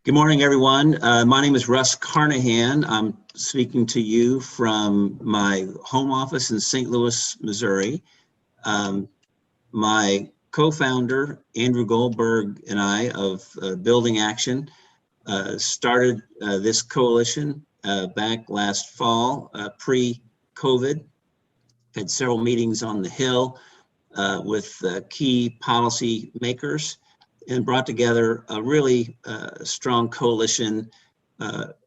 Good morning, everyone. My name is Russ Carnahan. I'm speaking to you from my home office in St. Louis, Missouri. My co-founder, Andrew Goldberg, and I of Building Action started this coalition back last fall, pre-COVID. Had several meetings on the Hill with key policy makers, and brought together a really strong coalition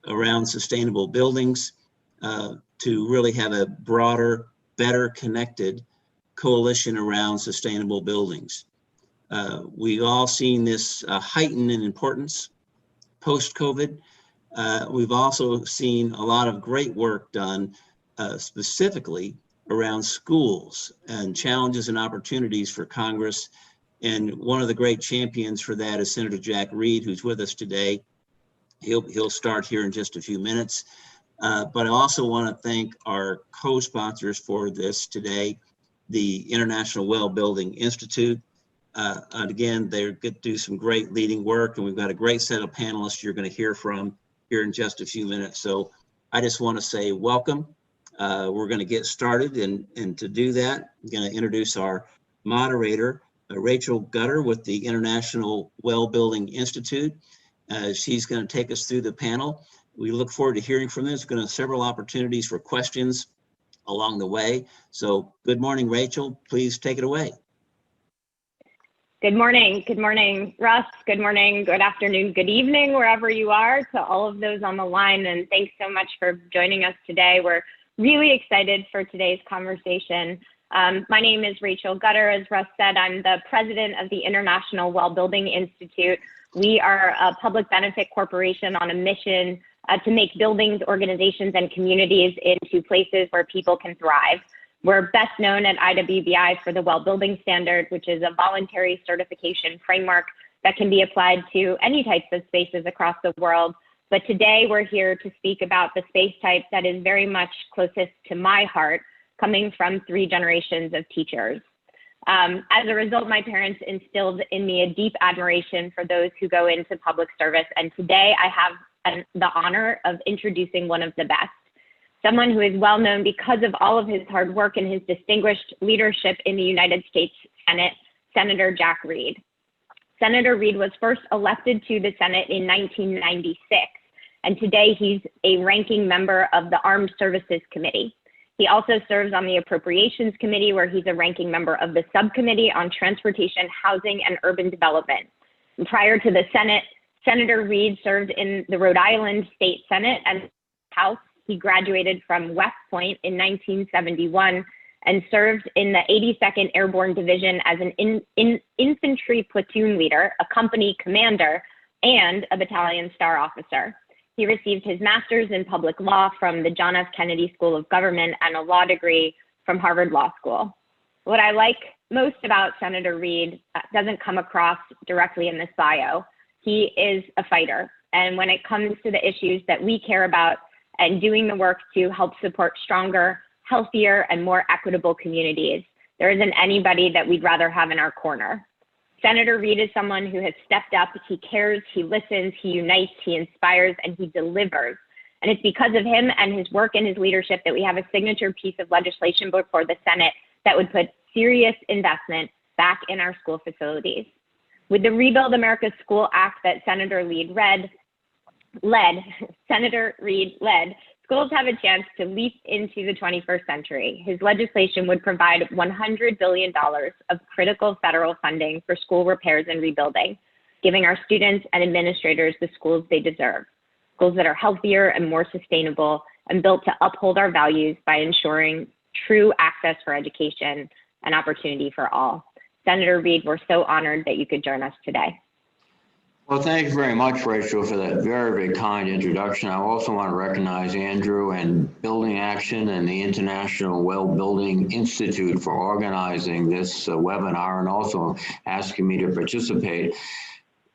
around sustainable buildings to really have a broader, better connected coalition around sustainable buildings. We've all seen this heighten in importance post-COVID. We've also seen a lot of great work done specifically around schools and challenges and opportunities for Congress. And one of the great champions for that is Senator Jack Reed, who's with us today. He'll start here in just a few minutes. But I also want to thank our co-sponsors for this today, the International Well Building Institute. And again, they're going to do some great leading work, and we've got a great set of panelists you're going to hear from here in just a few minutes. So I just want to say welcome. We're going to get started, and to do that, I'm going to introduce our moderator, Rachel Gutter with the International Well Building Institute. She's going to take us through the panel. We look forward to hearing from this. There's going to be several opportunities for questions along the way. So good morning, Rachel. Please take it away. Good morning. Good morning, Russ. Good morning, good afternoon, good evening, wherever you are, to all of those on the line. And thanks so much for joining us today. We're really excited for today's conversation. My name is Rachel Gutter. As Russ said, I'm the president of the International Well Building Institute. We are a public benefit corporation on a mission to make buildings, organizations, and communities into places where people can thrive. We're best known at IWBI for the Well Building Standard, which is a voluntary certification framework that can be applied to any types of spaces across the world. But today we're here to speak about the space type that is very much closest to my heart, coming from 3 generations of teachers. As a result, my parents instilled in me a deep admiration for those who go into public service. And today I have the honor of introducing one of the best, someone who is well known because of all of his hard work and his distinguished leadership in the United States Senate, Senator Jack Reed. Senator Reed was first elected to the Senate in 1996, and today he's a ranking member of the Armed Services Committee. He also serves on the Appropriations Committee, where he's a ranking member of the Subcommittee on Transportation, Housing, and Urban Development. And prior to the Senate, Senator Reed served in the Rhode Island State Senate and House. He graduated from West Point in 1971 and served in the 82nd Airborne Division as an infantry platoon leader, a company commander, and a battalion star officer. He received his master's in public law from the John F. Kennedy School of Government and a law degree from Harvard Law School. What I like most about Senator Reed doesn't come across directly in this bio. He is a fighter. And when it comes to the issues that we care about and doing the work to help support stronger, healthier, and more equitable communities, there isn't anybody that we'd rather have in our corner. Senator Reed is someone who has stepped up. He cares, he listens, he unites, he inspires, and he delivers. And it's because of him and his work and his leadership that we have a signature piece of legislation before the Senate that would put serious investment back in our school facilities. With the Rebuild America School Act that Senator Reed led, schools have a chance to leap into the 21st century. His legislation would provide $100 billion of critical federal funding for school repairs and rebuilding, giving our students and administrators the schools they deserve, schools that are healthier and more sustainable and built to uphold our values by ensuring true access for education and opportunity for all. Senator Reed, we're so honored that you could join us today. Well, thank you very much, Rachel, for that very, very kind introduction. I also want to recognize Andrew and Building Action and the International Well Building Institute for organizing this webinar and also asking me to participate.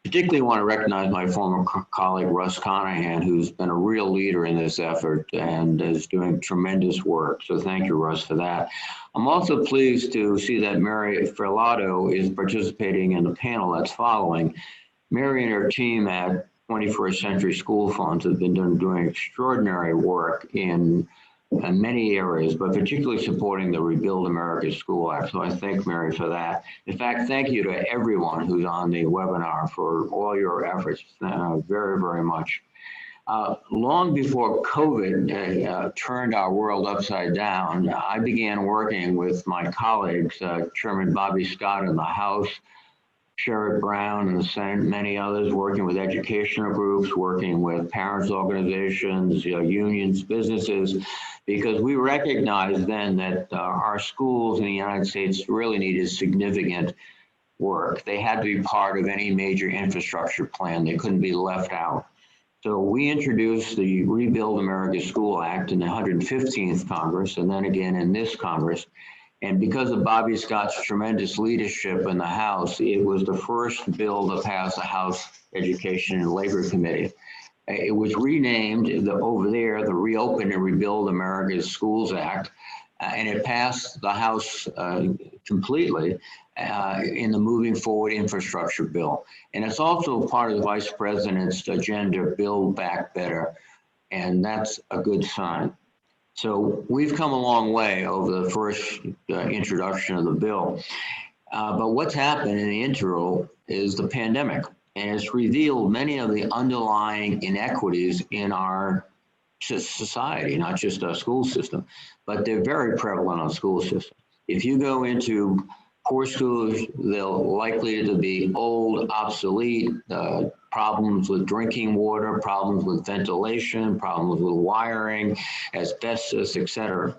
Particularly want to recognize my former colleague, Russ Carnahan, who's been a real leader in this effort and is doing tremendous work. So thank you, Russ, for that. I'm also pleased to see that Mary Ferlato is participating in the panel that's following. Mary and her team at 21st Century School Funds have been doing extraordinary work in many areas, but particularly supporting the Rebuild America School Act. So I thank Mary for that. In fact, thank you to everyone who's on the webinar for all your efforts, very, very much. Long before COVID turned our world upside down, I began working with my colleagues, Chairman Bobby Scott in the House, Sherrod Brown in the Senate, many others, working with educational groups, working with parents' organizations, unions, businesses, because we recognized then that our schools in the United States really needed significant work. They had to be part of any major infrastructure plan. They couldn't be left out. So we introduced the Rebuild America School Act in the 115th Congress, and then again in this Congress. And because of Bobby Scott's tremendous leadership in the House, it was the first bill to pass the House Education and Labor Committee. It was renamed over there, the Reopen and Rebuild America's Schools Act, and it passed the House completely in the Moving Forward Infrastructure Bill. And it's also part of the Vice President's agenda, Build Back Better, and that's a good sign. So we've come a long way over the first introduction of the bill. But what's happened in the interim is the pandemic, and it's revealed many of the underlying inequities in our society, not just our school system, but they're very prevalent on school system. If you go into poor schools, they're likely to be old, obsolete, problems with drinking water, problems with ventilation, problems with wiring, asbestos, et cetera.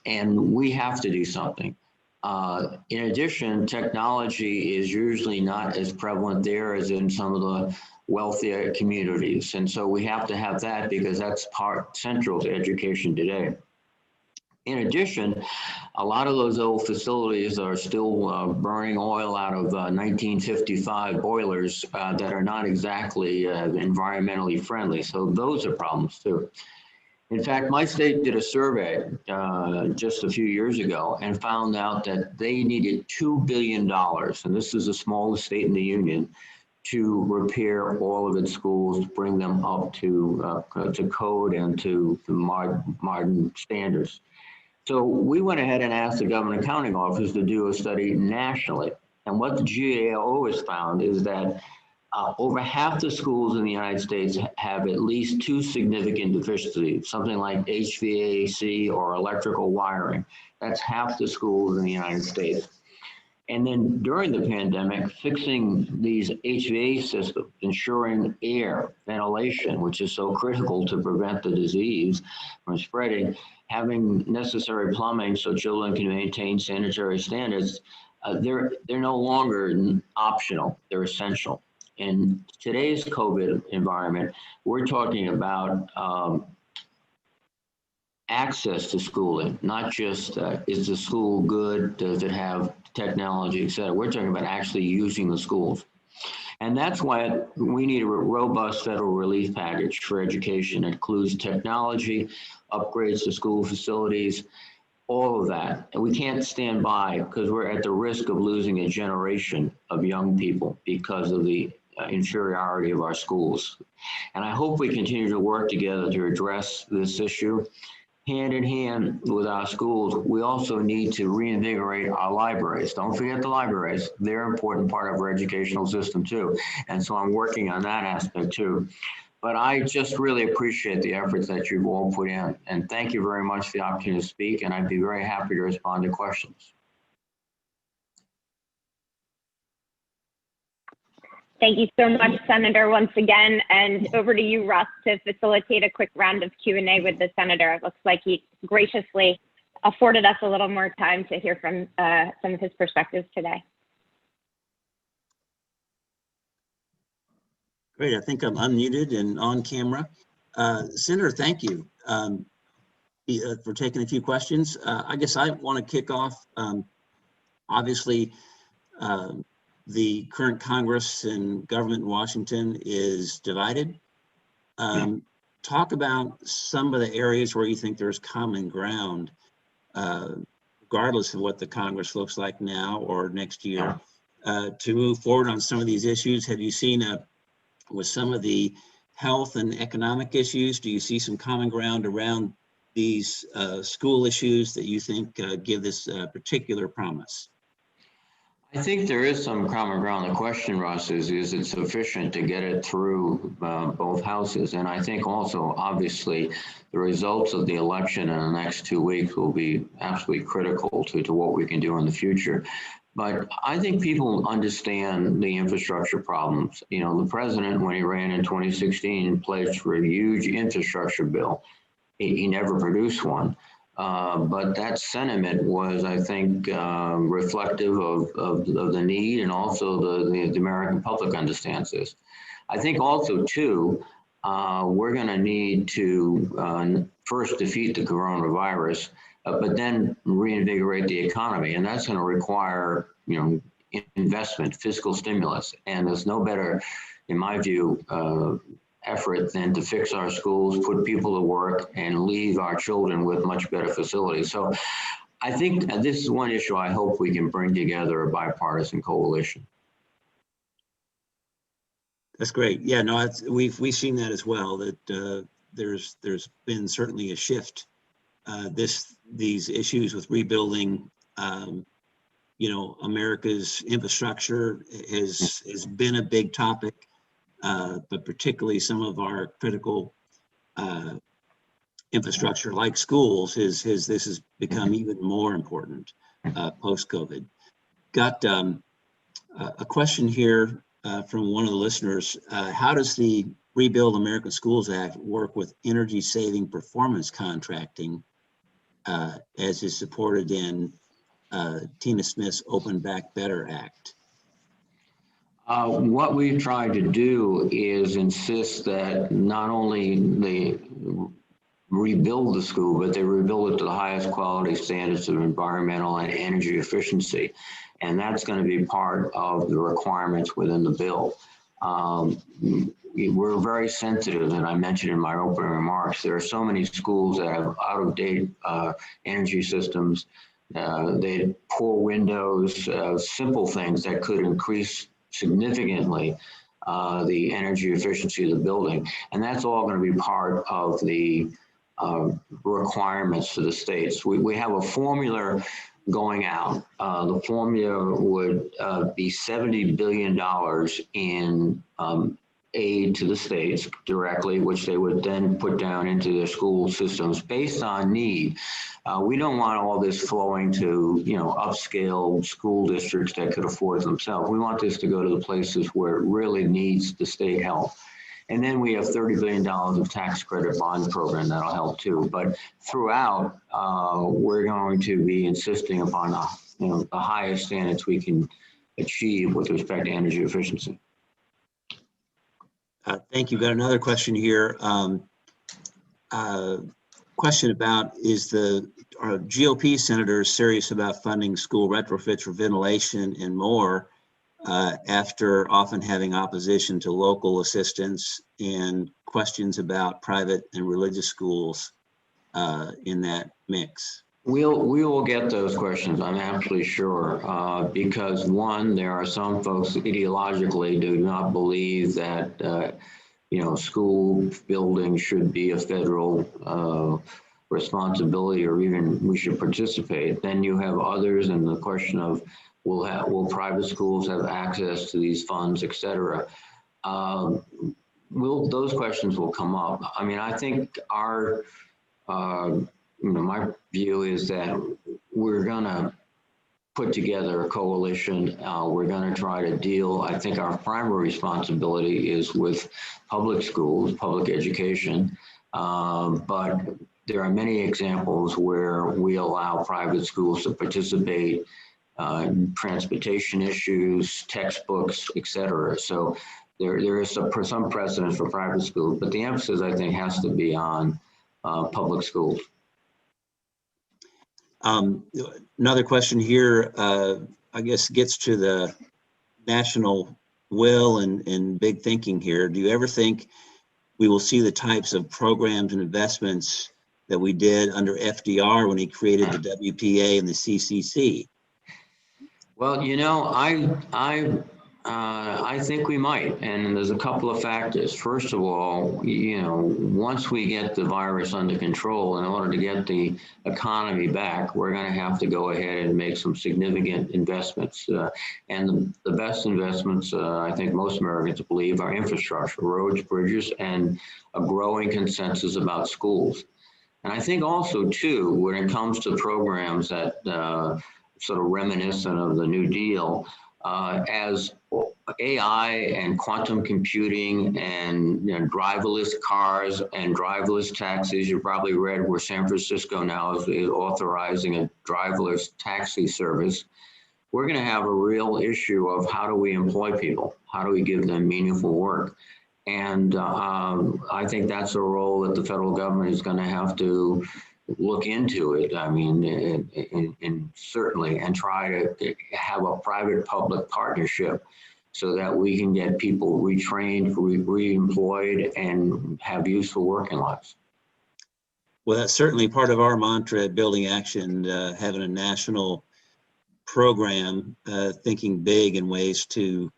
And we have to do something. In addition, technology is usually not as prevalent there as in some of the wealthier communities. And so we have to have that because that's central to education today. In addition, a lot of those old facilities are still burning oil out of 1955 boilers that are not exactly environmentally friendly. So those are problems too. In fact, my state did a survey just a few years ago and found out that they needed $2 billion, and this is the smallest state in the union, to repair all of its schools, to bring them up to code and to modern standards. So we went ahead and asked the Government Accounting Office to do a study nationally. And what the GAO has found is that over half the schools in the United States have at least two significant deficiencies, something like HVAC or electrical wiring. That's half the schools in the United States. And then during the pandemic, fixing these HVAC systems, ensuring air, ventilation, which is so critical to prevent the disease from spreading, having necessary plumbing so children can maintain sanitary standards, they're no longer optional, they're essential. In today's COVID environment, we're talking about access to schooling, not just is the school good, does it have technology, et cetera. We're talking about actually using the schools. And that's why we need a robust federal relief package for education. It includes technology, upgrades to school facilities, all of that. And we can't stand by because we're at the risk of losing a generation of young people because of the inferiority of our schools. And I hope we continue to work together to address this issue. Hand in hand with our schools, we also need to reinvigorate our libraries. Don't forget the libraries. They're an important part of our educational system too. And so I'm working on that aspect too. But I just really appreciate the efforts that you've all put in. And thank you very much for the opportunity to speak. And I'd be very happy to respond to questions. Thank you so much, Senator, once again. And over to you, Russ, to facilitate a quick round of Q&A with the Senator. It looks like he graciously afforded us a little more time to hear from some of his perspectives today. Great, I think I'm unmuted and on camera. Senator, thank you for taking a few questions. I guess I want to kick off, obviously, the current Congress and government in Washington is divided. Talk about some of the areas where you think there's common ground, regardless of what the Congress looks like now or next year, to move forward on some of these issues. Have you seen a with some of the health and economic issues? Do you see some common ground around these school issues that you think give this particular promise? I think there is some common ground. The question, Russ, is it sufficient to get it through both houses? And I think also, obviously, the results of the election in the next 2 weeks will be absolutely critical to what we can do in the future. But I think people understand the infrastructure problems. You know, the president, when he ran in 2016, pledged for a huge infrastructure bill. He never produced one. But that sentiment was, I think, reflective of the need, and also the American public understands this. I think also, too, we're going to need to first defeat the coronavirus, but then reinvigorate the economy. And that's going to require, you know, investment, fiscal stimulus. And there's no better, in my view, effort than to fix our schools, put people to work, and leave our children with much better facilities. So I think this is one issue I hope we can bring together a bipartisan coalition. That's great. Yeah, no, we've seen that as well, that there's been certainly a shift. These issues with rebuilding, you know, America's infrastructure has been a big topic. But particularly some of our critical infrastructure like schools this has become even more important post-COVID. Got a question here from one of the listeners. How does the Rebuild American Schools Act work with energy saving performance contracting as is supported in Tina Smith's Open Back Better Act? What we've tried to do is insist that not only they rebuild the school, but they rebuild it to the highest quality standards of environmental and energy efficiency. And that's going to be part of the requirements within the bill. We're very sensitive, and I mentioned in my opening remarks, there are so many schools that have out-of-date energy systems. They poor windows, simple things that could increase significantly the energy efficiency of the building. And that's all going to be part of the requirements to the states. We have a formula going out. The formula would be $70 billion in aid to the states directly, which they would then put down into their school systems based on need. We don't want all this flowing to, you know, upscale school districts that could afford themselves. We want this to go to the places where it really needs the state help. And then we have $30 billion of tax credit bond program that'll help too. But throughout, we're going to be insisting upon the highest standards we can achieve with respect to energy efficiency. Thank you. Got another question here. Question about, are GOP senators serious about funding school retrofits for ventilation and more after often having opposition to local assistance and questions about private and religious schools in that mix? We will get those questions, I'm absolutely sure, because one, there are some folks ideologically do not believe that school building should be a federal responsibility, or even we should participate. Then you have others, and the question of will private schools have access to these funds, et cetera. Those questions will come up. I mean, I think our my view is that we're going to put together a coalition. We're going to try to deal. I think our primary responsibility is with public schools, public education. But there are many examples where we allow private schools to participate in transportation issues, textbooks, et cetera. So there is some precedent for private schools, but the emphasis, I think, has to be on public schools. Another question here, I guess, gets to the national will and big thinking here. Do you ever think we will see the types of programs and investments that we did under FDR when he created the WPA and the CCC? Well, I think we might, and there's a couple of factors. First of all, once we get the virus under control, in order to get the economy back, we're going to have to go ahead and make some significant investments. And the best investments, I think most Americans believe, are infrastructure, roads, bridges, and a growing consensus about schools. And I think also, too, when it comes to programs that sort of reminiscent of the New Deal, as AI and quantum computing and driverless cars and driverless taxis, you probably read where San Francisco now is authorizing a driverless taxi service. We're going to have a real issue of how do we employ people? How do we give them meaningful work? And I think that's a role that the federal government is going to have to look into it. I mean, and certainly, and try to have a private-public partnership so that we can get people retrained, re-employed, and have useful working lives. Well, that's certainly part of our mantra at Building Action, having a national program, thinking big in ways to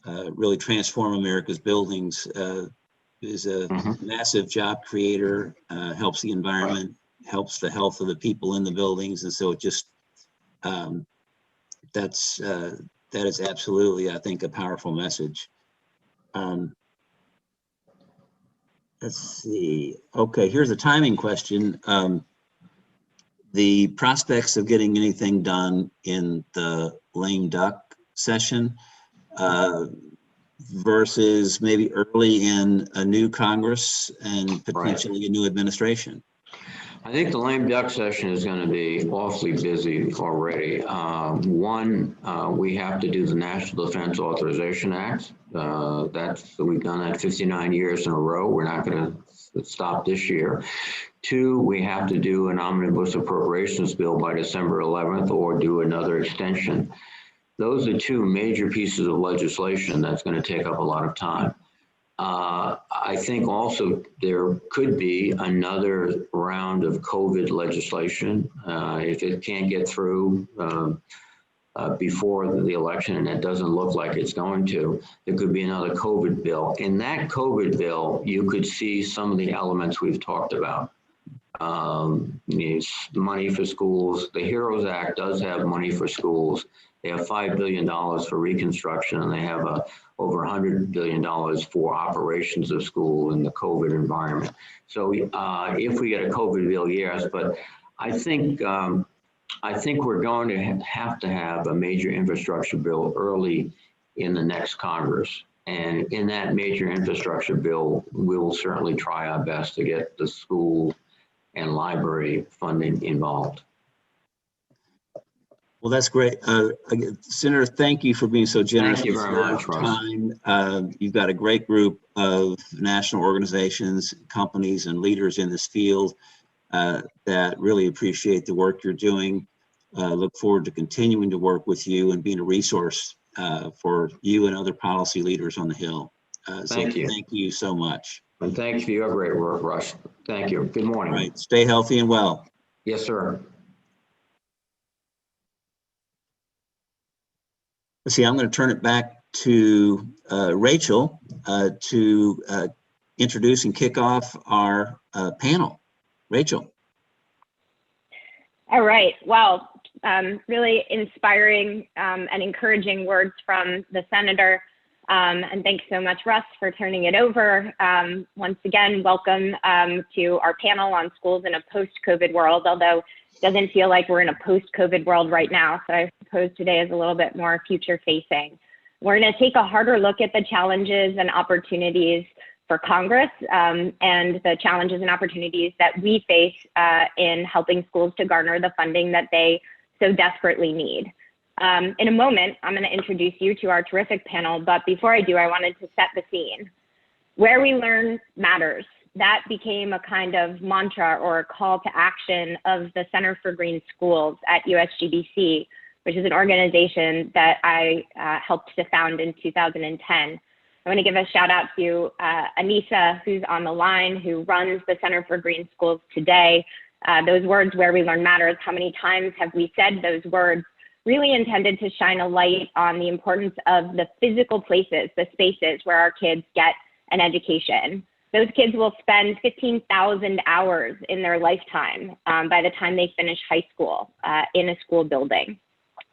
really transform America's buildings. Is a massive job creator, helps the environment, helps the health of the people in the buildings. And so it just, that is absolutely, I think, a powerful message. Let's see. Okay, here's a timing question. The prospects of getting anything done in the lame duck session versus maybe early in a new Congress and potentially a new administration? I think the lame duck session is going to be awfully busy already. We have to do the National Defense Authorization Act. We've done that 59 years in a row. We're not going to stop this year. 2, we have to do an omnibus appropriations bill by December 11th or do another extension. Those are 2 major pieces of legislation that's going to take up a lot of time. I think also there could be another round of COVID legislation. If it can't get through before the election, and it doesn't look like it's going to, there could be another COVID bill. In that COVID bill, you could see some of the elements we've talked about. Money for schools. The HEROES Act does have money for schools. They have $5 billion for reconstruction, and they have over $100 billion for operations of school in the COVID environment. So if we get a COVID bill, yes, but I think we're going to have a major infrastructure bill early in the next Congress. And in that major infrastructure bill, we will certainly try our best to get the school and library funding involved. Well, that's great. Senator, thank you for being so generous. Thank you very much, Russ. You've got a great group of national organizations, companies, and leaders in this field that really appreciate the work you're doing. Look forward to continuing to work with you and being a resource for you and other policy leaders on the Hill. Thank you. Thank you so much. And thanks for your great work, Russ. Thank you. Good morning. All right. Stay healthy and well. Yes, sir. Let's see, I'm going to turn it back to Rachel to introduce and kick off our panel. Rachel. All right. Well, really inspiring and encouraging words from the senator. And thanks so much, Russ, for turning it over. Once again, welcome to our panel on schools in a post-COVID world, although it doesn't feel like we're in a post-COVID world right now. So I suppose today is a little bit more future-facing. We're going to take a harder look at the challenges and opportunities for Congress and the challenges and opportunities that we face in helping schools to garner the funding that they so desperately need. In a moment, I'm going to introduce you to our terrific panel, but before I do, I wanted to set the scene. Where we learn matters. That became a kind of mantra or a call to action of the Center for Green Schools at USGBC, which is an organization that I helped to found in 2010. I want to give a shout out to Anissa, who's on the line, who runs the Center for Green Schools today. Those words, where we learn matters, how many times have we said those words really intended to shine a light on the importance of the physical places, the spaces where our kids get an education. Those kids will spend 15,000 hours in their lifetime by the time they finish high school in a school building.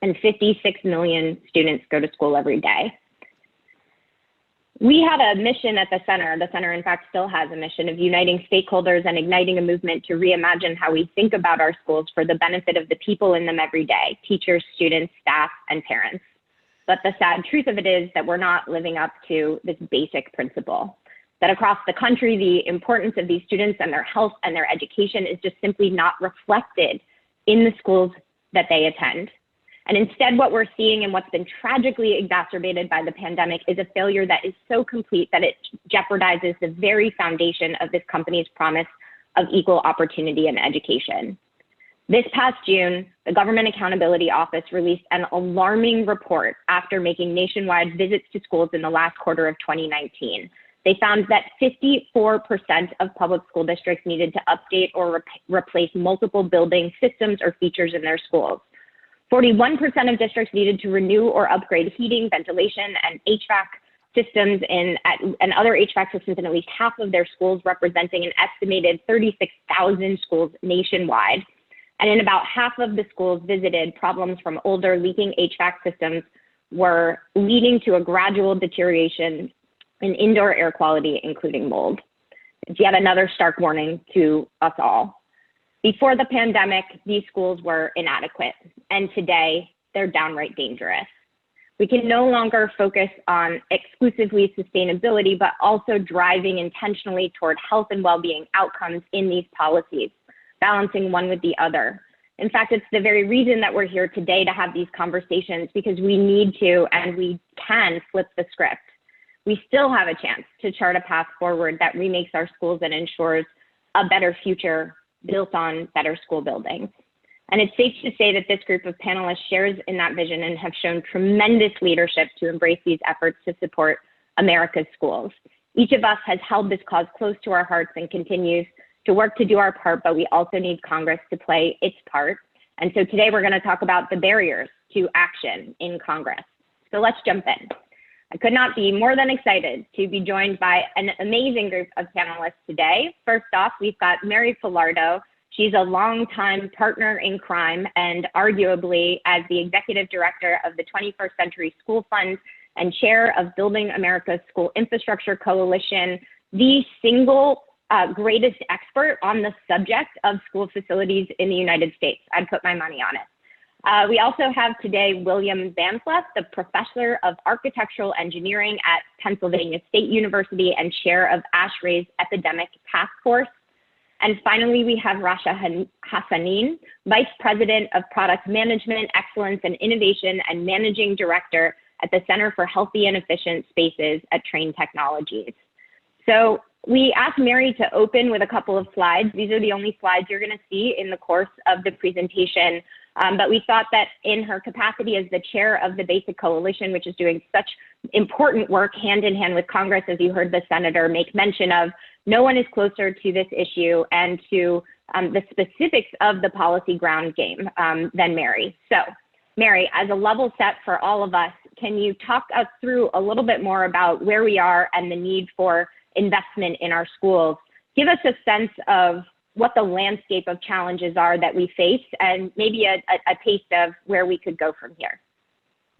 And 56 million students go to school every day. We had a mission at the center. The center, in fact, still has a mission of uniting stakeholders and igniting a movement to reimagine how we think about our schools for the benefit of the people in them every day, teachers, students, staff, and parents. But the sad truth of it is that we're not living up to this basic principle, that across the country, the importance of these students and their health and their education is just simply not reflected in the schools that they attend. And instead, what we're seeing and what's been tragically exacerbated by the pandemic is a failure that is so complete that it jeopardizes the very foundation of this company's promise of equal opportunity in education. This past June, the Government Accountability Office released an alarming report after making nationwide visits to schools in the last quarter of 2019. They found that 54% of public school districts needed to update or replace multiple building systems or features in their schools. 41% of districts needed to renew or upgrade heating, ventilation, and HVAC systems and other HVAC systems in at least half of their schools, representing an estimated 36,000 schools nationwide. And in about half of the schools visited, problems from older leaking HVAC systems were leading to a gradual deterioration in indoor air quality, including mold. It's yet another stark warning to us all. Before the pandemic, these schools were inadequate, and today they're downright dangerous. We can no longer focus on exclusively sustainability, but also driving intentionally toward health and well-being outcomes in these policies, balancing one with the other. In fact, it's the very reason that we're here today to have these conversations, because we need to and we can flip the script. We still have a chance to chart a path forward that remakes our schools and ensures a better future built on better school buildings. And it's safe to say that this group of panelists shares in that vision and have shown tremendous leadership to embrace these efforts to support America's schools. Each of us has held this cause close to our hearts and continues to work to do our part, but we also need Congress to play its part. And so today we're going to talk about the barriers to action in Congress. So let's jump in. I could not be more than excited to be joined by an amazing group of panelists today. First off, we've got Mary Filardo. She's a longtime partner in crime and arguably as the executive director of the 21st Century School Fund and chair of Building America's School Infrastructure Coalition, the single greatest expert on the subject of school facilities in the United States. I'd put my money on it. We also have today William Banfleth, the professor of architectural engineering at Pennsylvania State University and chair of ASHRAE's Epidemic Task Force. And finally, we have Rasha Hassanin, vice president of product management, excellence and innovation, and managing director at the Center for Healthy and Efficient Spaces at Trane Technologies. So we asked Mary to open with a couple of slides. These are the only slides you're going to see in the course of the presentation. But we thought that in her capacity as the chair of the BASIC Coalition, which is doing such important work hand in hand with Congress, as you heard the senator make mention of, no one is closer to this issue and to the specifics of the policy ground game than Mary. So Mary, as a level set for all of us, can you talk us through a little bit more about where we are and the need for investment in our schools? Give us a sense of what the landscape of challenges are that we face and maybe a taste of where we could go from here.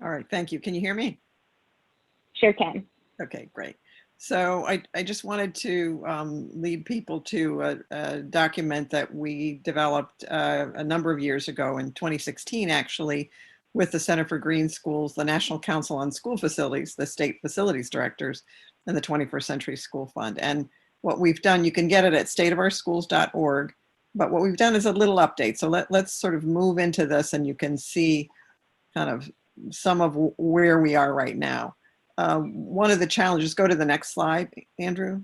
All right, thank you. Can you hear me? Sure can. Okay, great. So I just wanted to lead people to a document that we developed a number of years ago in 2016, actually, with the Center for Green Schools, the National Council on School Facilities, the state facilities directors, and the 21st Century School Fund. And what we've done, you can get it at stateofourschools.org, but what we've done is a little update. So let's sort of move into this and you can see kind of some of where we are right now. One of the challenges, go to the next slide, Andrew.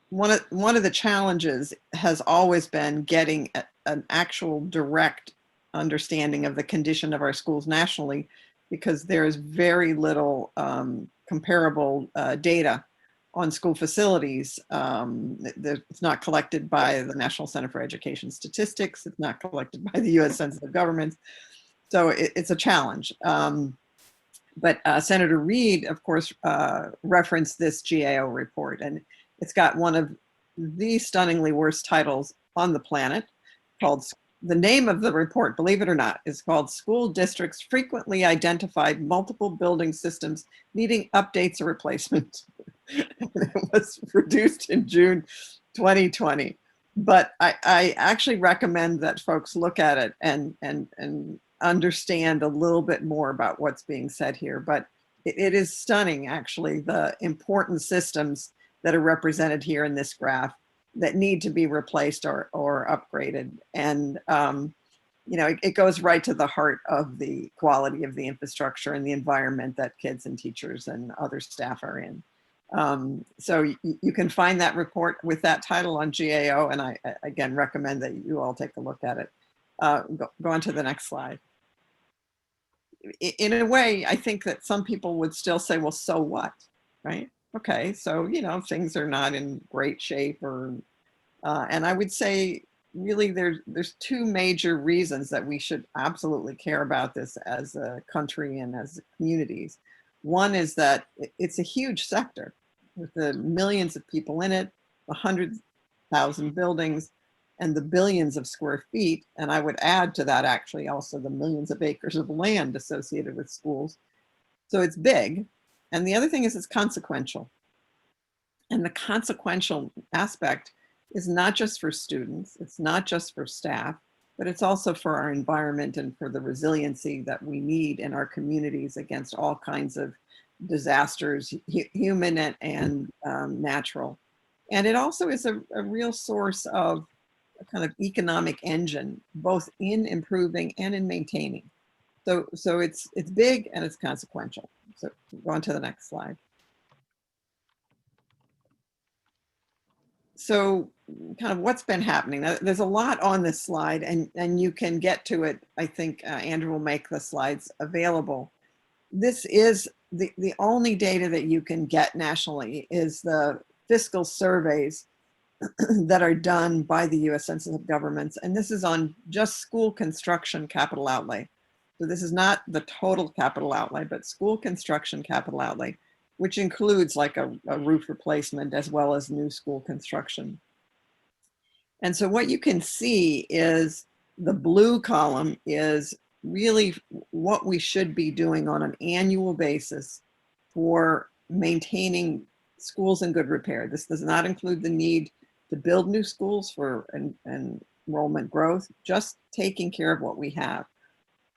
One of the challenges has always been getting an actual direct understanding of the condition of our schools nationally, because there is very little comparable data on school facilities. It's not collected by the National Center for Education Statistics. It's not collected by the U.S. Census of Governments. So it's a challenge. But Senator Reid, of course, referenced this GAO report, and it's got one of the stunningly worst titles on the planet called, the name of the report, believe it or not, is called School Districts Frequently Identified Multiple Building Systems Needing Updates or Replacement. It was produced in June 2020. But I actually recommend that folks look at it and understand a little bit more about what's being said here. But it is stunning, actually, the important systems that are represented here in this graph that need to be replaced or upgraded. And, you know, it goes right to the heart of the quality of the infrastructure and the environment that kids and teachers and other staff are in. So you can find that report with that title on GAO, and I again recommend that you all take a look at it. Go on to the next slide. In a way, I think that some people would still say, well, so what, right? Okay, so, you know, things are not in great shape, or, and I would say, really, there's two major reasons that we should absolutely care about this as a country and as communities. One is that it's a huge sector with the millions of people in it, 100,000 buildings, and the billions of square feet. And I would add to that actually also the millions of acres of land associated with schools. So it's big. And the other thing is it's consequential. And the consequential aspect is not just for students, it's not just for staff, but it's also for our environment and for the resiliency that we need in our communities against all kinds of disasters, human and natural. And it also is a real source of a kind of economic engine, both in improving and in maintaining. So it's big and it's consequential. So go on to the next slide. So kind of what's been happening. Now, there's a lot on this slide, and you can get to it. I think Andrew will make the slides available. This is the only data that you can get nationally is the fiscal surveys that are done by the US Census of Governments. And this is on just school construction capital outlay. So this is not the total capital outlay, but school construction capital outlay, which includes like a roof replacement as well as new school construction. And so what you can see is the blue column is really what we should be doing on an annual basis for maintaining schools in good repair. This does not include the need to build new schools for enrollment growth, just taking care of what we have.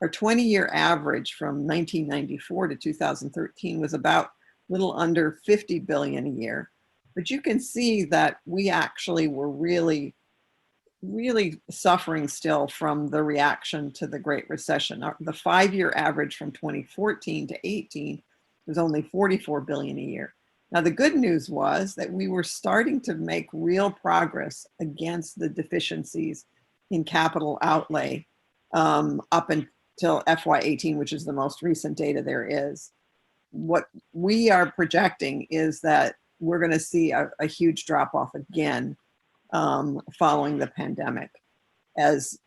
Our 20-year average from 1994 to 2013 was about a little under 50 billion a year. But you can see that we actually were really suffering still from the reaction to the Great Recession. The 5-year average from 2014 to 18 was only 44 billion a year. Now, the good news was that we were starting to make real progress against the deficiencies in capital outlay up until FY18, which is the most recent data there is. What we are projecting is that we're going to see a huge drop off again following the pandemic as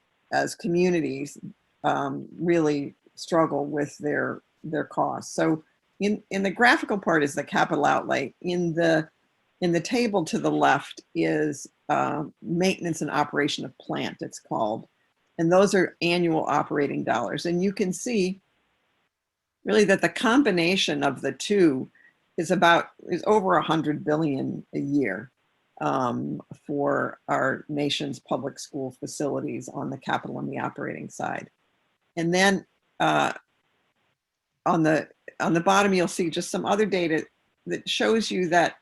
communities really struggle with their costs. So in the graphical part is the capital outlay. In the table to the left is maintenance and operation of plant, it's called. And those are annual operating dollars. And you can see really that the combination of the two is over 100 billion a year for our nation's public school facilities on the capital and the operating side. And then on the bottom, you'll see just some other data that shows you that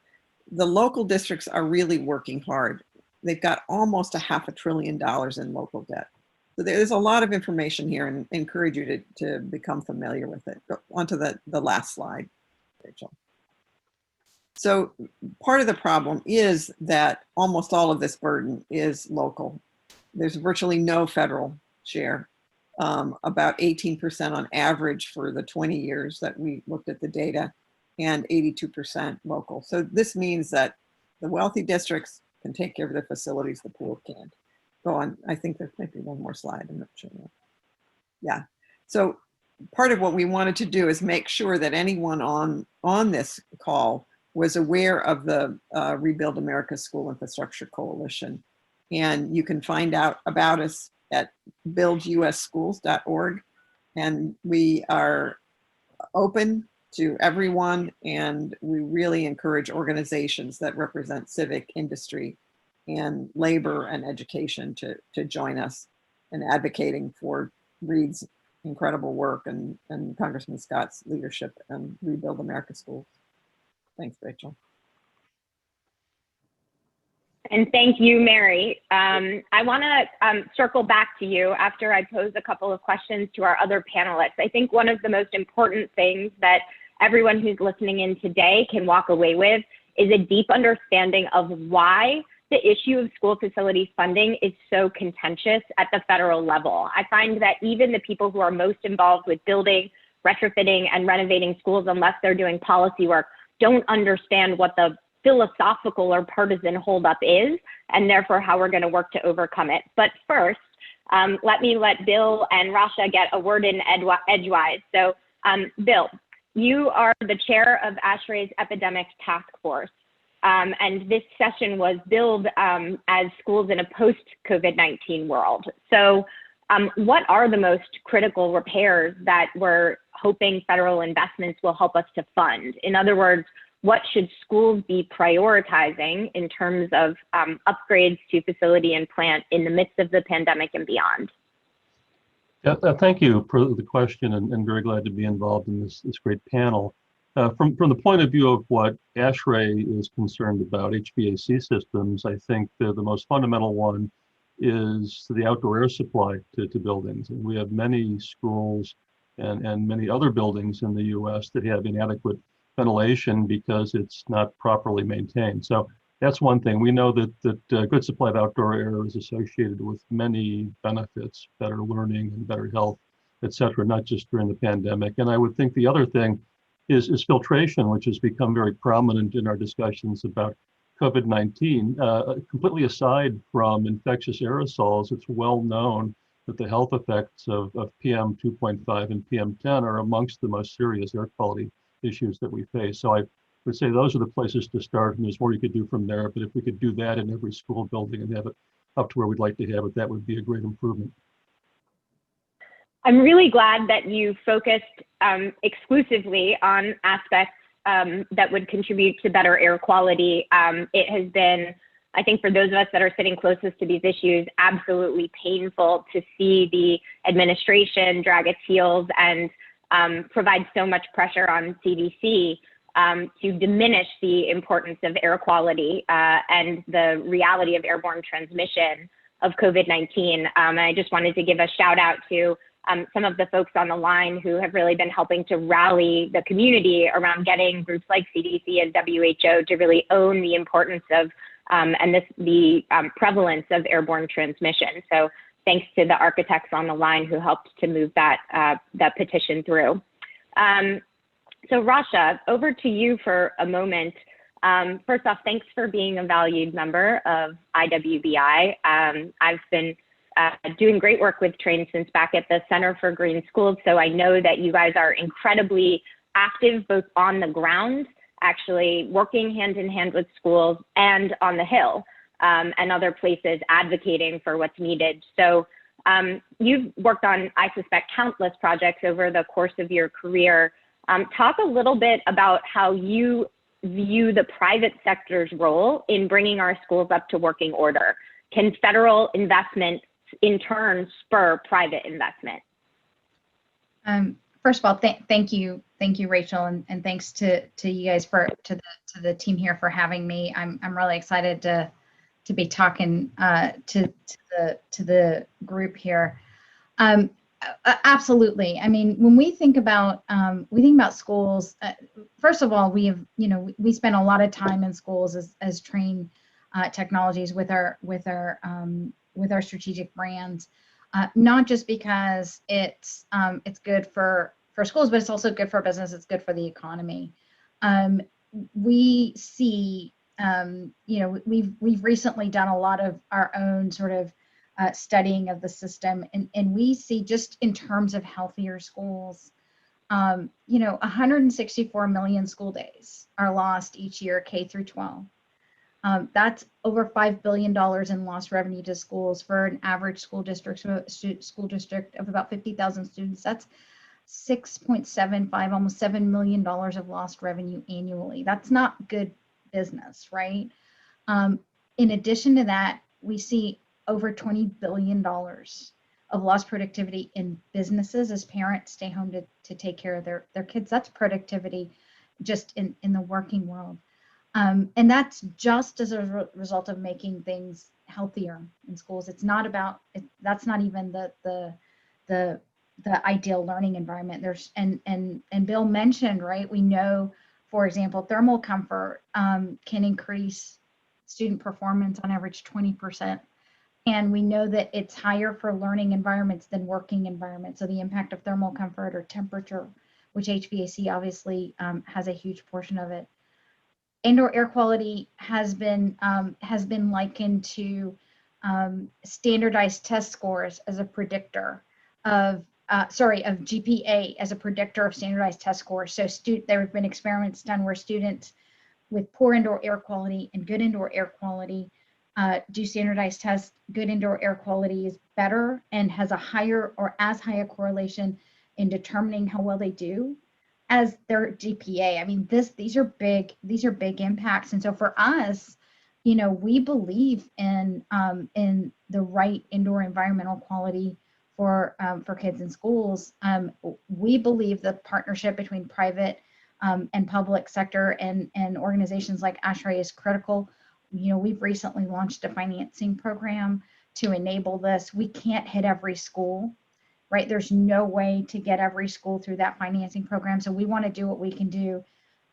the local districts are really working hard. They've got almost $500 billion in local debt. So there's a lot of information here, and encourage you to become familiar with it. Go on to the last slide, Rachel. So part of the problem is that almost all of this burden is local. There's virtually no federal share. About 18% on average for the 20 years that we looked at the data, and 82% local. So this means that the wealthy districts can take care of their facilities, the poor can't. Go on, I think there might be one more slide, I'm not sure. Yeah, So part of what we wanted to do is make sure that anyone on this call was aware of the Rebuild America School Infrastructure Coalition. And you can find out about us at buildusschools.org. And we are open to everyone, and we really encourage organizations that represent civic, industry, and labor and education to join us in advocating for Reed's incredible work and Congressman Scott's leadership and Rebuild America Schools. Thanks, Rachel. And thank you, Mary. I want to circle back to you after I pose a couple of questions to our other panelists. I think one of the most important things that everyone who's listening in today can walk away with is a deep understanding of why the issue of school facilities funding is so contentious at the federal level. I find that even the people who are most involved with building, retrofitting, and renovating schools, unless they're doing policy work, don't understand what the philosophical or partisan holdup is, and therefore how we're going to work to overcome it. But first, let Bill and Rasha get a word in edgewise. So Bill, you are the chair of ASHRAE's Epidemic Task Force. And this session was billed as schools in a post-COVID-19 world. So what are the most critical repairs that we're hoping federal investments will help us to fund? In other words, what should schools be prioritizing in terms of upgrades to facility and plant in the midst of the pandemic and beyond? Yeah, thank you for the question, and very glad to be involved in this great panel. From the point of view of what ASHRAE is concerned about, HVAC systems, I think the most fundamental one is the outdoor air supply to buildings. And we have many schools and many other buildings in the US that have inadequate ventilation because it's not properly maintained. So that's one thing. We know that good supply of outdoor air is associated with many benefits, better learning and better health, et cetera, not just during the pandemic. And I would think the other thing is filtration, which has become very prominent in our discussions about COVID-19. Completely aside from infectious aerosols, it's well known that the health effects of PM 2.5 and PM 10 are amongst the most serious air quality issues that we face. So I would say those are the places to start, and there's more you could do from there. But if we could do that in every school building and have it up to where we'd like to have it, that would be a great improvement. I'm really glad that you focused exclusively on aspects that would contribute to better air quality. It has been, I think, for those of us that are sitting closest to these issues, absolutely painful to see the administration drag its heels and provide so much pressure on CDC to diminish the importance of air quality and the reality of airborne transmission of COVID-19. And I just wanted to give a shout out to some of the folks on the line who have really been helping to rally the community around getting groups like CDC and WHO to really own the importance of and the prevalence of airborne transmission. So thanks to the architects on the line who helped to move that petition through. So Rasha, over to you for a moment. First off, thanks for being a valued member of IWBI. I've been doing great work with Train since back at the Center for Green Schools, so I know that you guys are incredibly active both on the ground, actually working hand in hand with schools, and on the Hill and other places advocating for what's needed. So you've worked on, I suspect, countless projects over the course of your career. Talk a little bit about how you view the private sector's role in bringing our schools up to working order. Can federal investment in turn spur private investment? First of all, thank you, Rachel, and thanks to you guys to the team here for having me. I'm really excited to be talking to the group here. Absolutely. I mean, when we think about schools, first of all, we spend a lot of time in schools as Train Technologies with our strategic brands, not just because it's good for schools, but it's also good for business. It's good for the economy. We see, we've recently done a lot of our own sort of studying of the system. And we see, just in terms of healthier schools, 164 million school days are lost each year, K through 12. That's over $5 billion in lost revenue to schools for an average school district of about 50,000 students. That's 6.75, almost $7 million of lost revenue annually. That's not good business, right? In addition to that, we see over $20 billion of lost productivity in businesses as parents stay home to take care of their kids. That's productivity just in the working world. And that's just as a result of making things healthier in schools. It's not about, that's not even the ideal learning environment. There's, and Bill mentioned, right, we know, for example, thermal comfort can increase student performance on average 20%. And we know that it's higher for learning environments than working environments. So the impact of thermal comfort or temperature, which HVAC obviously has a huge portion of it. Indoor air quality has been likened to standardized test scores as a predictor of GPA as a predictor of standardized test scores. So there have been experiments done where students with poor indoor air quality and good indoor air quality do standardized tests. Good indoor air quality is better and has a higher or as high a correlation in determining how well they do as their GPA. I mean, these are big impacts. And so for us, we believe in the right indoor environmental quality for kids in schools. We believe the partnership between private and public sector and organizations like ASHRAE is critical. We've recently launched a financing program to enable this. We can't hit every school, right? There's no way to get every school through that financing program. So we want to do what we can do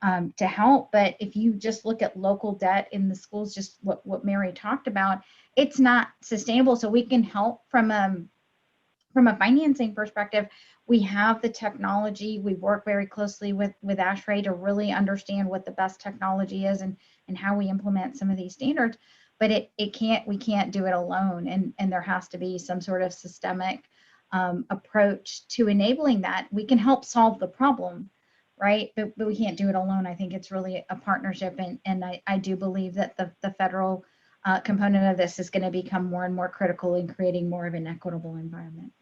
to help. But if you just look at local debt in the schools, just what Mary talked about, it's not sustainable. So we can help from a financing perspective. We have the technology. We work very closely with ASHRAE to really understand what the best technology is and how we implement some of these standards. But we can't do it alone. And there has to be some sort of systemic approach to enabling that. We can help solve the problem, right? But we can't do it alone. I think it's really a partnership. And I do believe that the federal component of this is going to become more and more critical in creating more of an equitable environment.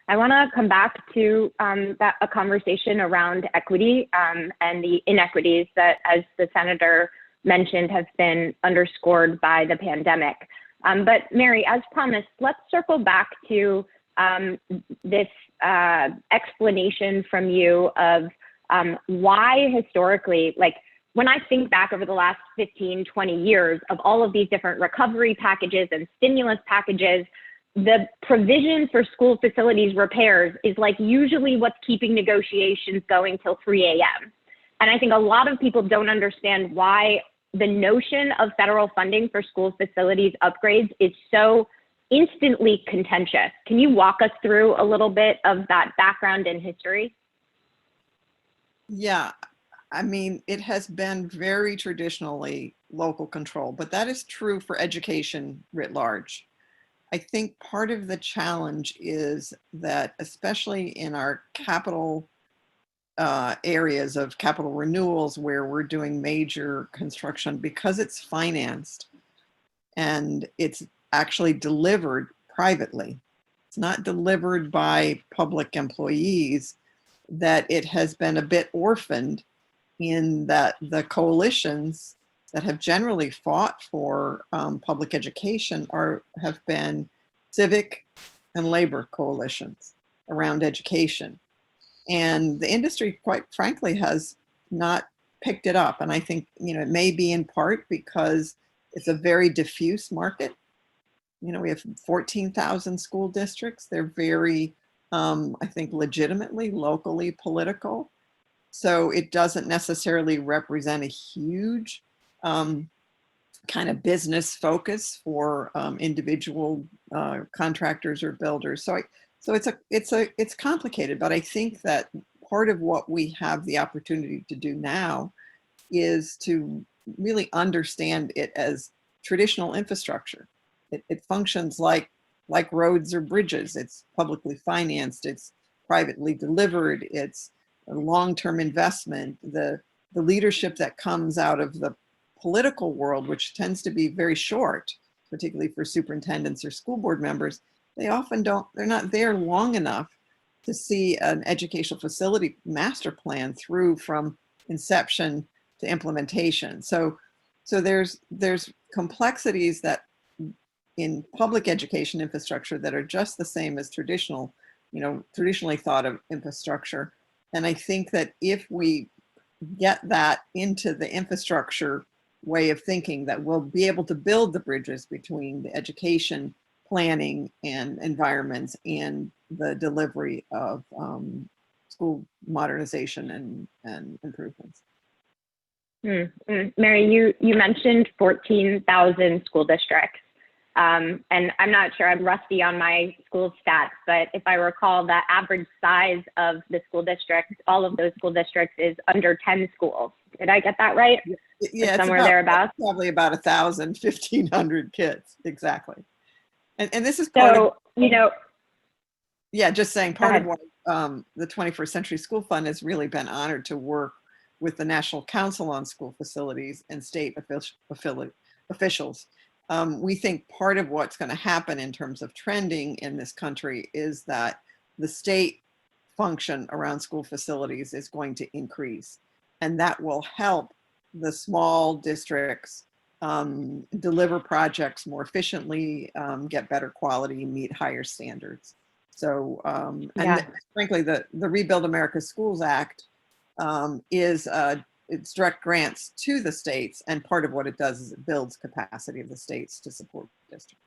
I want to come back to a conversation around equity and the inequities that, as the Senator mentioned, have been underscored by the pandemic. But Mary, as promised, let's circle back to this explanation from you of why historically, like when I think back over the last 15, 20 years of all of these different recovery packages and stimulus packages, the provision for school facilities repairs is like usually what's keeping negotiations going till 3 a.m. And I think a lot of people don't understand why the notion of federal funding for school facilities upgrades is so instantly contentious. Can you walk us through a little bit of that background and history? Yeah, I mean, it has been very traditionally local control, but that is true for education writ large. I think part of the challenge is that, especially in our capital areas of capital renewals where we're doing major construction, because it's financed and it's actually delivered privately, it's not delivered by public employees, that it has been a bit orphaned in that the coalitions that have generally fought for public education have been civic and labor coalitions around education. And the industry, quite frankly, has not picked it up. And I think, it may be in part because it's a very diffuse market. We have 14,000 school districts. They're very, I think, legitimately, locally political. So it doesn't necessarily represent a huge kind of business focus for individual contractors or builders. So it's complicated, but I think that part of what we have the opportunity to do now is to really understand it as traditional infrastructure. It functions like roads or bridges. It's publicly financed, it's privately delivered, it's a long-term investment. The leadership that comes out of the political world, which tends to be very short, particularly for superintendents or school board members, they're not there long enough to see an educational facility master plan through from inception to implementation. So there's complexities that in public education infrastructure that are just the same as traditionally thought of infrastructure. And I think that if we get that into the infrastructure way of thinking, that we'll be able to build the bridges between the education planning and environments and the delivery of school modernization and improvements. Mary, you mentioned 14,000 school districts. And I'm not sure, I'm rusty on my school stats, but if I recall, the average size of the school districts, all of those school districts, is under 10 schools. Did I get that right? Yeah, somewhere thereabouts. Probably about 1,500 kids, exactly. And this is part of, yeah, just saying part of what the 21st Century School Fund has really been honored to work with the National Council on School Facilities and state officials. We think part of what's going to happen in terms of trending in this country is that the state function around school facilities is going to increase, and that will help the small districts deliver projects more efficiently, get better quality, meet higher standards. So, and frankly, the Rebuild America Schools Act it's direct grants to the states, and part of what it does is it builds capacity of the states to support districts.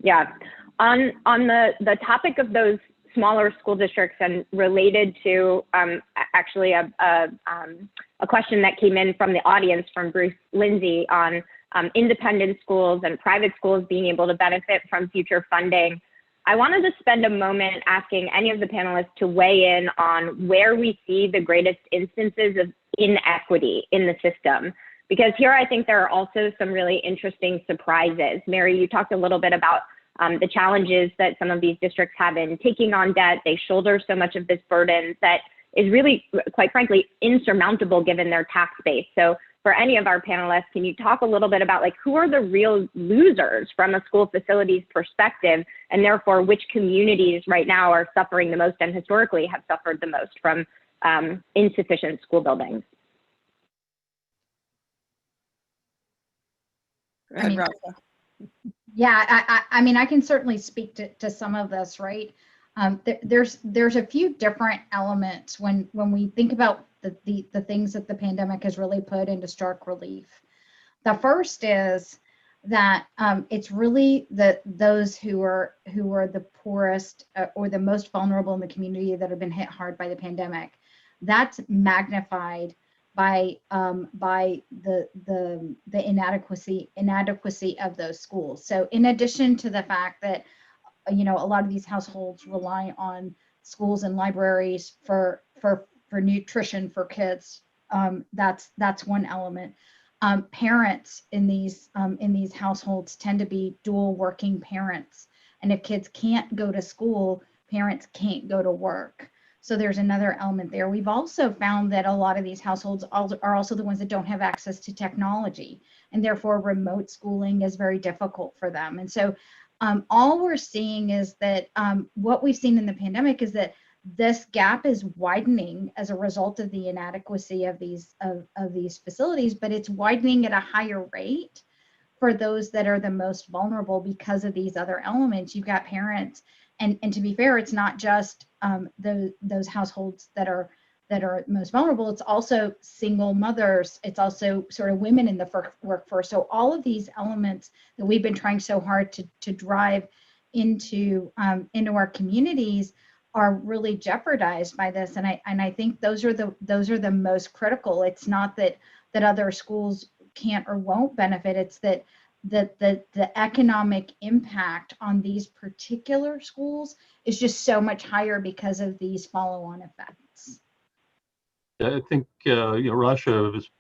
Yeah, on the topic of those smaller school districts, and related to actually a question that came in from the audience from Bruce Lindsay on independent schools and private schools being able to benefit from future funding. I wanted to spend a moment asking any of the panelists to weigh in on where we see the greatest instances of inequity in the system, because here I think there are also some really interesting surprises. Mary, you talked a little bit about the challenges that some of these districts have in taking on debt. They shoulder so much of this burden that is really, quite frankly, insurmountable given their tax base. So for any of our panelists, can you talk a little bit about who are the real losers from a school facilities perspective, and therefore which communities right now are suffering the most and historically have suffered the most from insufficient school buildings? Go ahead, Rafa. Yeah, I mean, I can certainly speak to some of this, right? There's a few different elements when we think about the things that the pandemic has really put into stark relief. The first is that it's really those who are the poorest or the most vulnerable in the community that have been hit hard by the pandemic. That's magnified by the inadequacy of those schools. So in addition to the fact that a lot of these households rely on schools and libraries for nutrition for kids, that's one element. Parents in these households tend to be dual working parents, and if kids can't go to school, parents can't go to work. So there's another element there. We've also found that a lot of these households are also the ones that don't have access to technology, and therefore remote schooling is very difficult for them. And so all we're seeing is that what we've seen in the pandemic is that this gap is widening as a result of the inadequacy of these facilities, but it's widening at a higher rate for those that are the most vulnerable because of these other elements. You've got parents, and to be fair, it's not just those households that are most vulnerable. It's also single mothers. It's also sort of women in the workforce. So all of these elements that we've been trying so hard to drive into our communities are really jeopardized by this. And I think those are the most critical. It's not that other schools can't or won't benefit. It's that the economic impact on these particular schools is just so much higher because of these follow-on effects. I think Russia is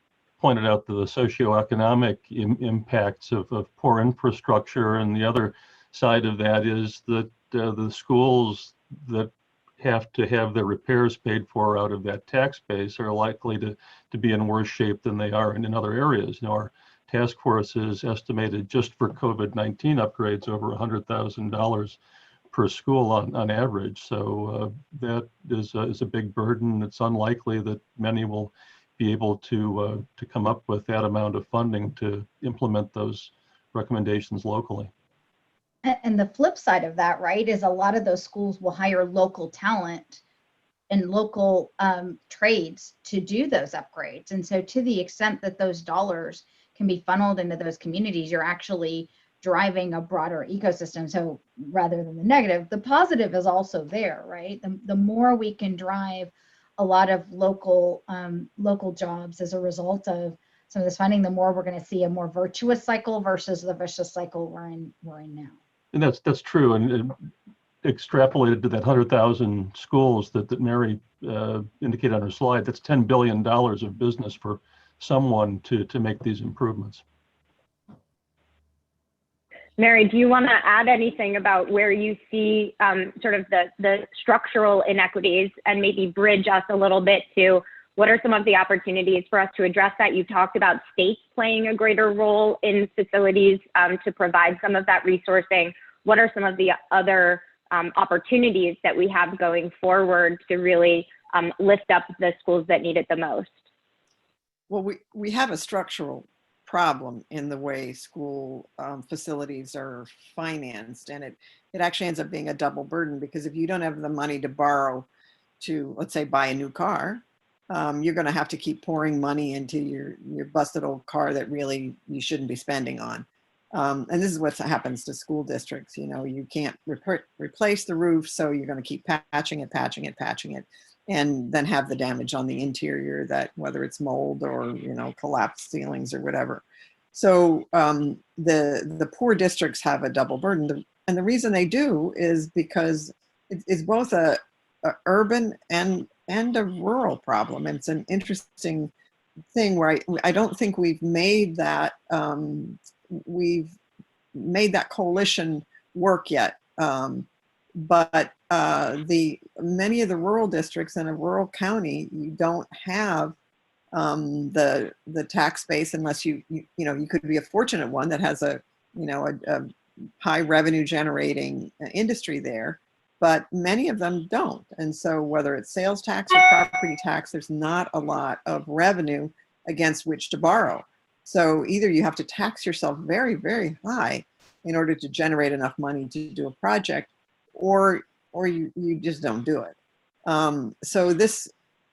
pointed out the socioeconomic impacts of poor infrastructure, and the other side of that is that the schools that have to have their repairs paid for out of that tax base are likely to be in worse shape than they are in other areas. You know, our task force is estimated just for COVID-19 upgrades over $100,000 per school on average. So that is a big burden. It's unlikely that many will be able to come up with that amount of funding to implement those recommendations locally. And the flip side of that, right, is a lot of those schools will hire local talent and local trades to do those upgrades. And so to the extent that those dollars can be funneled into those communities, you're actually driving a broader ecosystem. So rather than the negative, the positive is also there, right? The more we can drive a lot of local jobs as a result of some of this funding, the more we're going to see a more virtuous cycle versus the vicious cycle we're in now. And that's true. And extrapolated to that 100,000 schools that Mary indicated on her slide, that's $10 billion of business for someone to make these improvements. Mary, do you want to add anything about where you see sort of the structural inequities, and maybe bridge us a little bit to what are some of the opportunities for us to address that? You talked about states playing a greater role in facilities to provide some of that resourcing. What are some of the other opportunities that we have going forward to really lift up the schools that need it the most? Well, we have a structural problem in the way school facilities are financed, and it actually ends up being a double burden, because if you don't have the money to borrow to, let's say, buy a new car, you're going to have to keep pouring money into your busted old car that really you shouldn't be spending on. And this is what happens to school districts. You know, you can't replace the roof, so you're going to keep patching it, and then have the damage on the interior, that whether it's mold or, you know, collapsed ceilings or whatever. So the poor districts have a double burden, and the reason they do is because it's both a urban and a rural problem. And it's an interesting thing where I don't think we've made that coalition work yet. But many of the rural districts in a rural county, you don't have the tax base, unless you could be a fortunate one that has a high revenue generating industry there, but many of them don't. And so whether it's sales tax or property tax, there's not a lot of revenue against which to borrow. So either you have to tax yourself very, very high in order to generate enough money to do a project, or you just don't do it. So this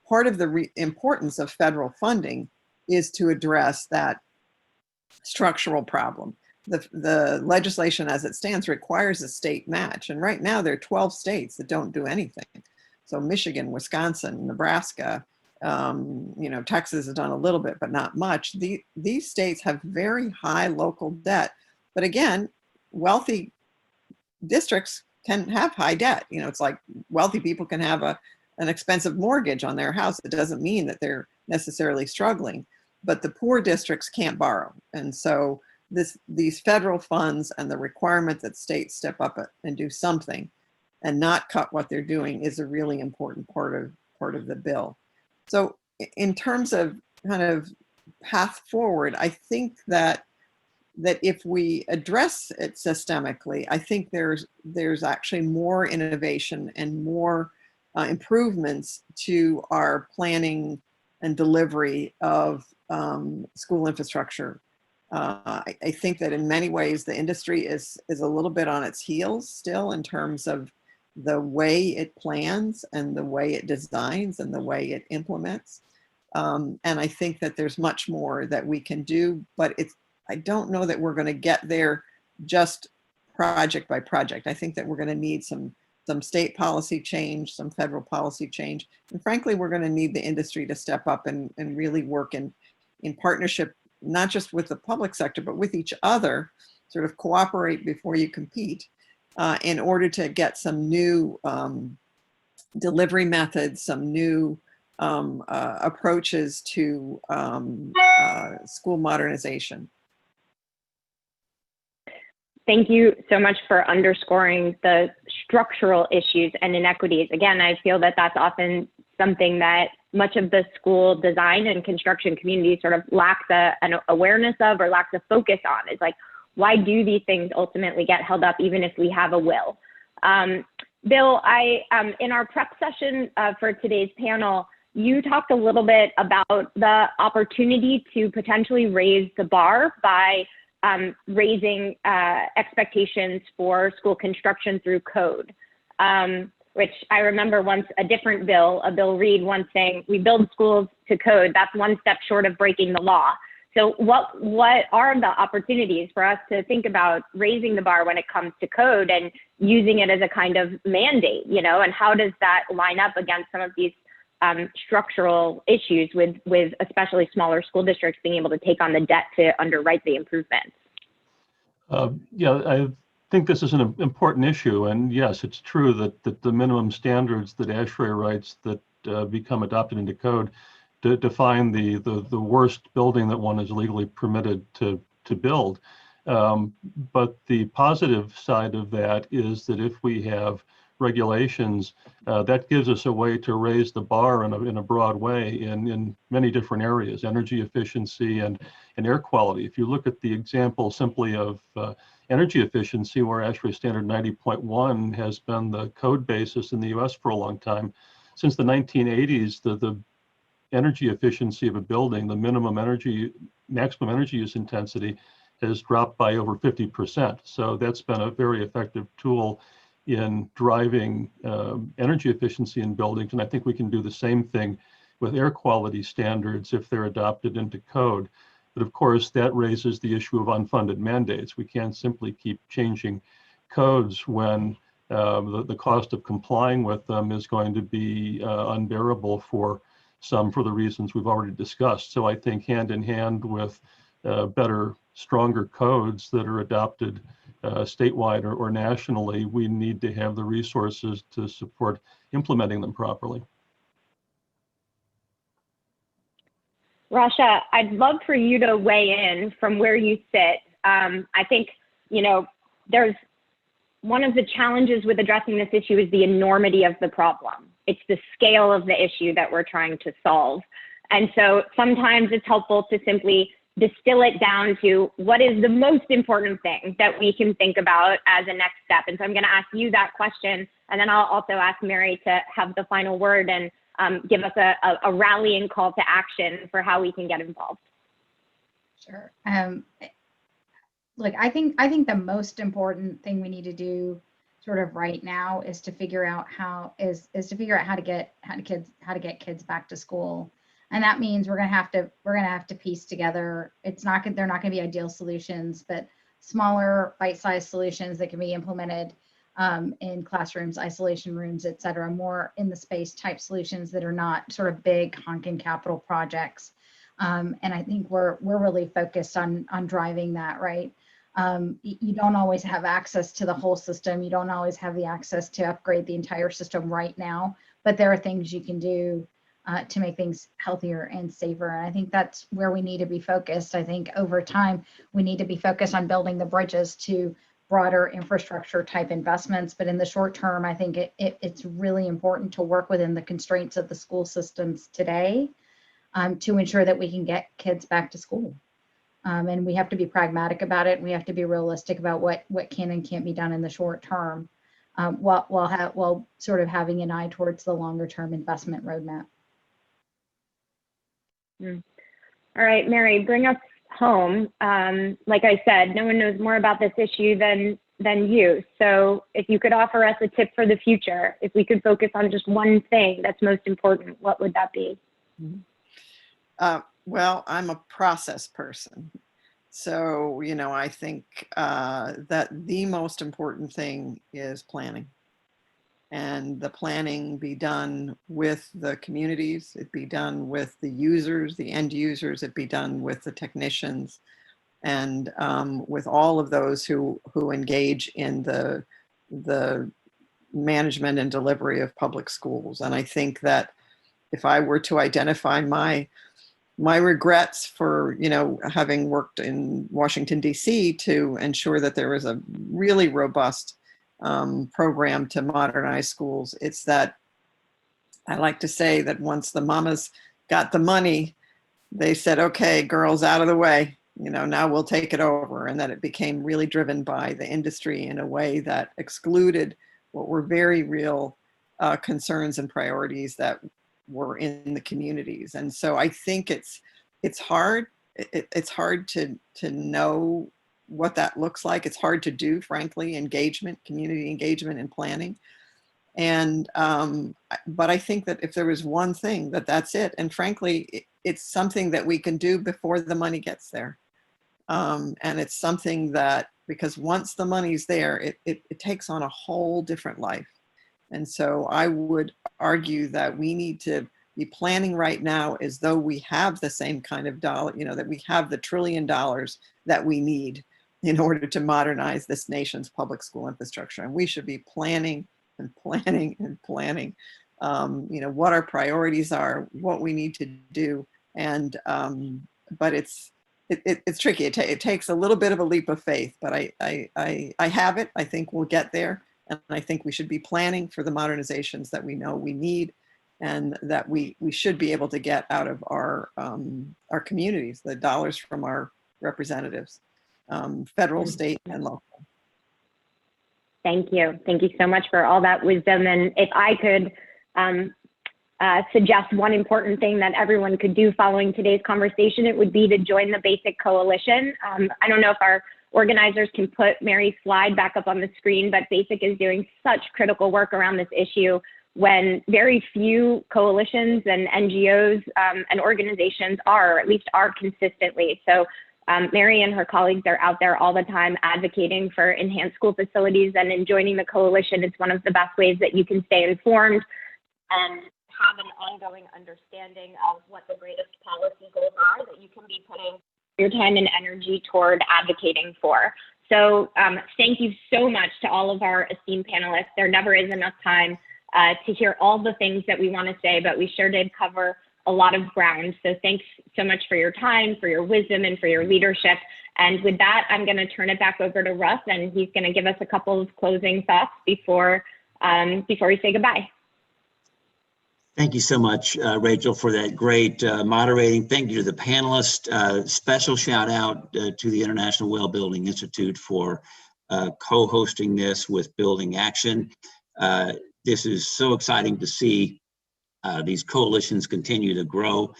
part of the importance of federal funding is to address that structural problem. The legislation as it stands requires a state match. And right now there are 12 states that don't do anything. So Michigan, Wisconsin, Nebraska, Texas has done a little bit, but not much. These states have very high local debt. But again, wealthy districts can have high debt. You know, it's like wealthy people can have an expensive mortgage on their house. It doesn't mean that they're necessarily struggling, but the poor districts can't borrow. And so these federal funds and the requirement that states step up and do something and not cut what they're doing is a really important part of the bill. So in terms of kind of path forward, I think that if we address it systemically, I think there's actually more innovation and more improvements to our planning and delivery of school infrastructure. I think that in many ways the industry is a little bit on its heels still in terms of the way it plans and the way it designs and the way it implements. And I think that there's much more that we can do, but I don't know that we're going to get there just project by project. I think that we're going to need some state policy change, some federal policy change. And frankly, we're going to need the industry to step up and really work in partnership, not just with the public sector, but with each other, sort of cooperate before you compete in order to get some new delivery methods, some new approaches to school modernization. Thank you so much for underscoring the structural issues and inequities. Again, I feel that that's often something that much of the school design and construction community sort of lacks an awareness of, or lacks a focus on. It's like, why do these things ultimately get held up even if we have a will? Bill, in our prep session for today's panel, you talked a little bit about the opportunity to potentially raise the bar by raising expectations for school construction through code, which I remember once a different bill, Bill Reed, once saying, we build schools to code, that's one step short of breaking the law. So what are the opportunities for us to think about raising the bar when it comes to code and using it as a kind of mandate, you know, and how does that line up against some of these structural issues with especially smaller school districts being able to take on the debt to underwrite the improvements? Yeah, I think this is an important issue, and yes, it's true that the minimum standards that ASHRAE writes that become adopted into code define the worst building that one is legally permitted to build. But the positive side of that is that if we have regulations, that gives us a way to raise the bar in a broad way in many different areas, energy efficiency and air quality. If you look at the example simply of energy efficiency, where ASHRAE standard 90.1 has been the code basis in the US for a long time, since the 1980s, the energy efficiency of a building, the maximum energy use intensity has dropped by over 50%. So that's been a very effective tool in driving energy efficiency in buildings. And I think we can do the same thing with air quality standards if they're adopted into code. But of course, that raises the issue of unfunded mandates. We can't simply keep changing codes when the cost of complying with them is going to be unbearable for some, for the reasons we've already discussed. So I think hand in hand with better, stronger codes that are adopted statewide or nationally, we need to have the resources to support implementing them properly. Rasha, I'd love for you to weigh in from where you sit. I think, you know, there's one of the challenges with addressing this issue is the enormity of the problem. It's the scale of the issue that we're trying to solve. And so sometimes it's helpful to simply distill it down to what is the most important thing that we can think about as a next step. And so I'm going to ask you that question, and then I'll also ask Mary to have the final word and give us a rallying call to action for how we can get involved. Sure. Look, I think the most important thing we need to do sort of right now is to figure out how to get kids back to school. And that means we're gonna have to piece together. They're not gonna be ideal solutions, but smaller bite-sized solutions that can be implemented in classrooms, isolation rooms, et cetera, more in the space type solutions that are not sort of big honking capital projects. And I think we're really focused on driving that, right? You don't always have access to the whole system. You don't always have the access to upgrade the entire system right now, but there are things you can do to make things healthier and safer. And I think that's where we need to be focused. I think over time, we need to be focused on building the bridges to broader infrastructure type investments. But in the short term, I think it's really important to work within the constraints of the school systems today to ensure that we can get kids back to school. And we have to be pragmatic about it. And we have to be realistic about what can and can't be done in the short term, while sort of having an eye towards the longer term investment roadmap. All right, Mary, bring us home. Like I said, no one knows more about this issue than you. So if you could offer us a tip for the future, if we could focus on just one thing that's most important, what would that be? Well, I'm a process person. So, you know, I think that the most important thing is planning. And the planning be done with the communities, it be done with the users, the end users, it be done with the technicians, and with all of those who engage in the management and delivery of public schools. And I think that if I were to identify my regrets for, having worked in Washington, D.C. to ensure that there was a really robust program to modernize schools, it's that I like to say that once the mamas got the money, they said, okay, girls, out of the way, now we'll take it over. And that it became really driven by the industry in a way that excluded what were very real concerns and priorities that were in the communities. And so I think it's hard. It's hard to know what that looks like. It's hard to do, frankly, community engagement and planning. And, but I think that if there was one thing, that's it. And frankly, it's something that we can do before the money gets there. And it's something that, because once the money's there, it takes on a whole different life. And so I would argue that we need to be planning right now as though we have the same kind of dollar, that we have the $1 trillion that we need in order to modernize this nation's public school infrastructure. And we should be planning and planning and planning, what our priorities are, what we need to do. And, but it's tricky. It takes a little bit of a leap of faith, but I have it. I think we'll get there. And I think we should be planning for the modernizations that we know we need and that we should be able to get out of our communities, the dollars from our representatives, federal, state, and local. Thank you. Thank you so much for all that wisdom. And if I could suggest one important thing that everyone could do following today's conversation, it would be to join the BASIC Coalition. I don't know if our organizers can put Mary's slide back up on the screen, but BASIC is doing such critical work around this issue when very few coalitions and NGOs and organizations are, or at least are consistently. So Mary and her colleagues are out there all the time advocating for enhanced school facilities, and in joining the coalition, it's one of the best ways that you can stay informed and have an ongoing understanding of what the greatest policy goals are that you can be putting your time and energy toward advocating for. So thank you so much to all of our esteemed panelists. There never is enough time to hear all the things that we want to say, but we sure did cover a lot of ground. So thanks so much for your time, for your wisdom, and for your leadership. And with that, I'm going to turn it back over to Russ, and he's going to give us a couple of closing thoughts before we say goodbye. Thank you so much, Rachel, for that great moderating. Thank you to the panelists. Special shout out to the International Well Building Institute for co-hosting this with Building Action. This is so exciting to see these coalitions continue to grow.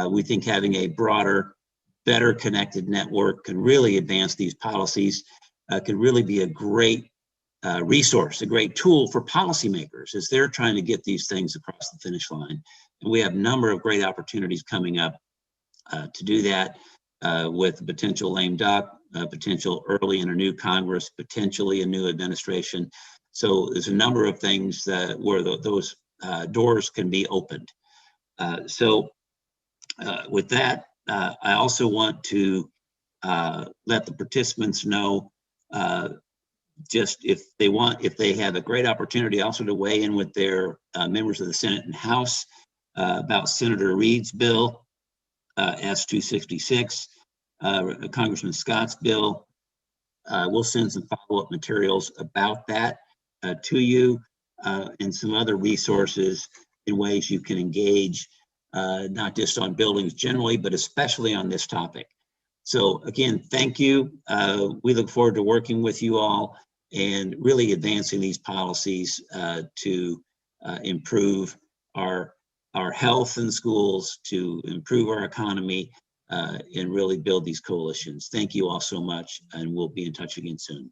We think having a broader, better connected network can really advance these policies, can really be a great resource, a great tool for policymakers as they're trying to get these things across the finish line. And we have a number of great opportunities coming up to do that with potential lame duck, potential early in a new Congress, potentially a new administration. So there's a number of things that where those doors can be opened. So with that, I also want to let the participants know just if they have a great opportunity also to weigh in with their members of the Senate and House about Senator Reid's bill, S-266, Congressman Scott's bill. We'll send some follow-up materials about that to you and some other resources in ways you can engage, not just on buildings generally, but especially on this topic. So again, thank you. We look forward to working with you all and really advancing these policies to improve our health in schools, to improve our economy, and really build these coalitions. Thank you all so much, and we'll be in touch again soon.